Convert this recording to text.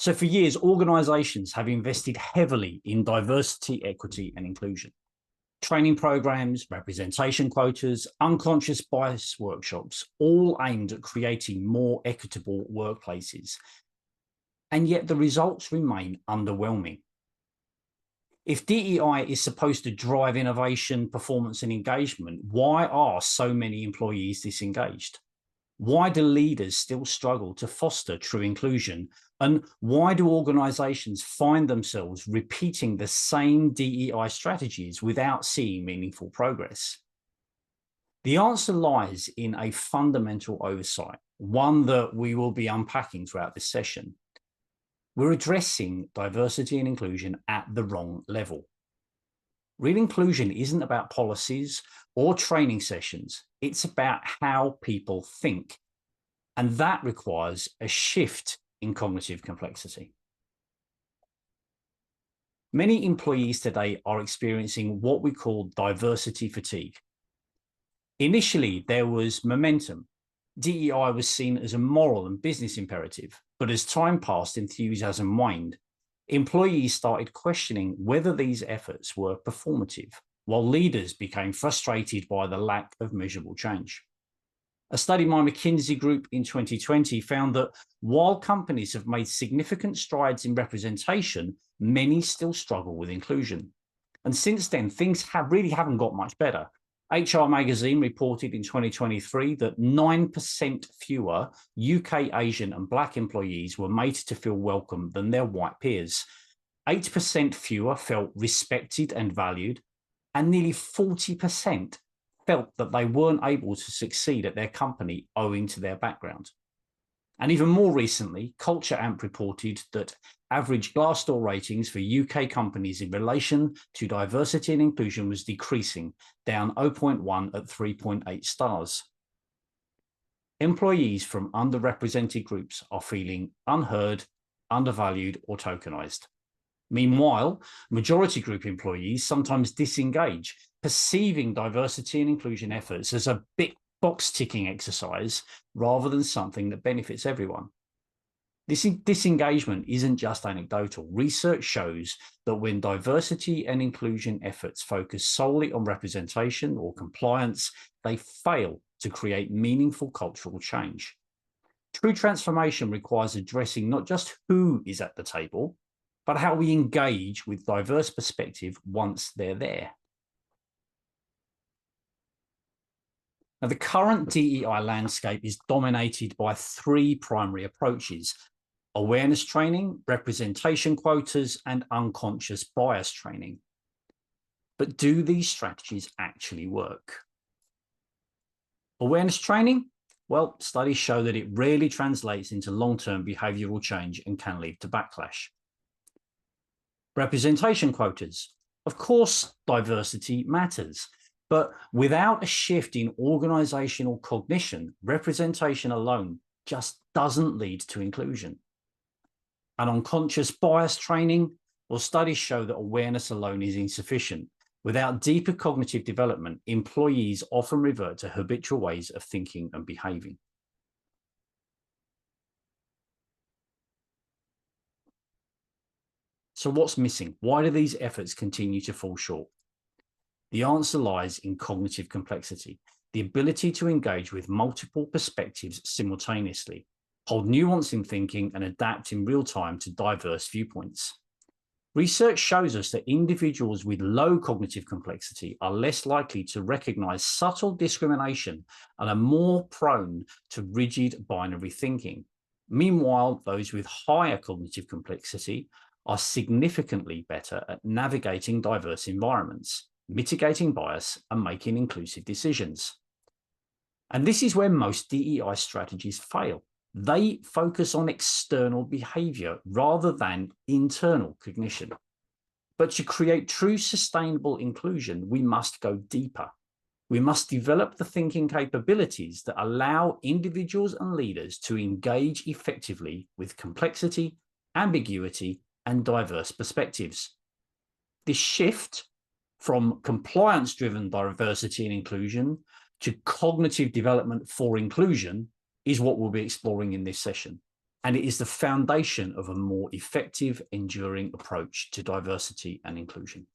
So for years, organizations have invested heavily in diversity, equity, and inclusion. Training programs, representation quotas, unconscious bias workshops, all aimed at creating more equitable workplaces. And yet the results remain underwhelming. If DEI is supposed to drive innovation, performance, and engagement, why are so many employees disengaged? Why do leaders still struggle to foster true inclusion? And why do organizations find themselves repeating the same DEI strategies without seeing meaningful progress? The answer lies in a fundamental oversight, one that we will be unpacking throughout this session. We're addressing diversity and inclusion at the wrong level. Real inclusion isn't about policies or training sessions. It's about how people think. And that requires a shift in cognitive complexity. Many employees today are experiencing what we call diversity fatigue. Initially, there was momentum. DEI was seen as a moral and business imperative, but as time passed, enthusiasm waned. Employees started questioning whether these efforts were performative, while leaders became frustrated by the lack of measurable change. A study by McKinsey Group in 2020 found that while companies have made significant strides in representation, many still struggle with inclusion. And since then, things really haven't got much better. HR Magazine reported in 2023 that 9% fewer UK, Asian and Black employees were made to feel welcome than their white peers. 8% fewer felt respected and valued, and nearly 40% felt that they weren't able to succeed at their company owing to their background. And even more recently, Culture Amp reported that average Glassdoor ratings for UK companies in relation to diversity and inclusion was decreasing, down 0.1 at 3.8 stars. Employees from underrepresented groups are feeling unheard, undervalued, or tokenized. Meanwhile, majority group employees sometimes disengage, perceiving diversity and inclusion efforts as a big box-ticking exercise rather than something that benefits everyone. This disengagement isn't just anecdotal. Research shows that when diversity and inclusion efforts focus solely on representation or compliance, they fail to create meaningful cultural change. True transformation requires addressing not just who is at the table, but how we engage with diverse perspective once they're there. Now, the current DEI landscape is dominated by three primary approaches: awareness training, representation quotas, and unconscious bias training. But do these strategies actually work? Awareness training? Well, studies show that it rarely translates into long-term behavioral change and can lead to backlash. Representation quotas. Of course, diversity matters. But without a shift in organizational cognition, representation alone just doesn't lead to inclusion. And unconscious bias training, well, studies show that awareness alone is insufficient. Without deeper cognitive development, employees often revert to habitual ways of thinking and behaving. So what's missing? Why do these efforts continue to fall short? The answer lies in cognitive complexity, the ability to engage with multiple perspectives simultaneously, hold nuance in thinking, and adapt in real time to diverse viewpoints. Research shows us that individuals with low cognitive complexity are less likely to recognize subtle discrimination and are more prone to rigid binary thinking. Meanwhile, those with higher cognitive complexity are significantly better at navigating diverse environments, mitigating bias, and making inclusive decisions. And this is where most DEI strategies fail. They focus on external behavior rather than internal cognition. But to create true sustainable inclusion, we must go deeper. We must develop the thinking capabilities that allow individuals and leaders to engage effectively with complexity, ambiguity, and diverse perspectives. This shift from compliance-driven diversity and inclusion to cognitive development for inclusion is what we'll be exploring in this session. and it is the foundation of a more effective, enduring approach to diversity and inclusion.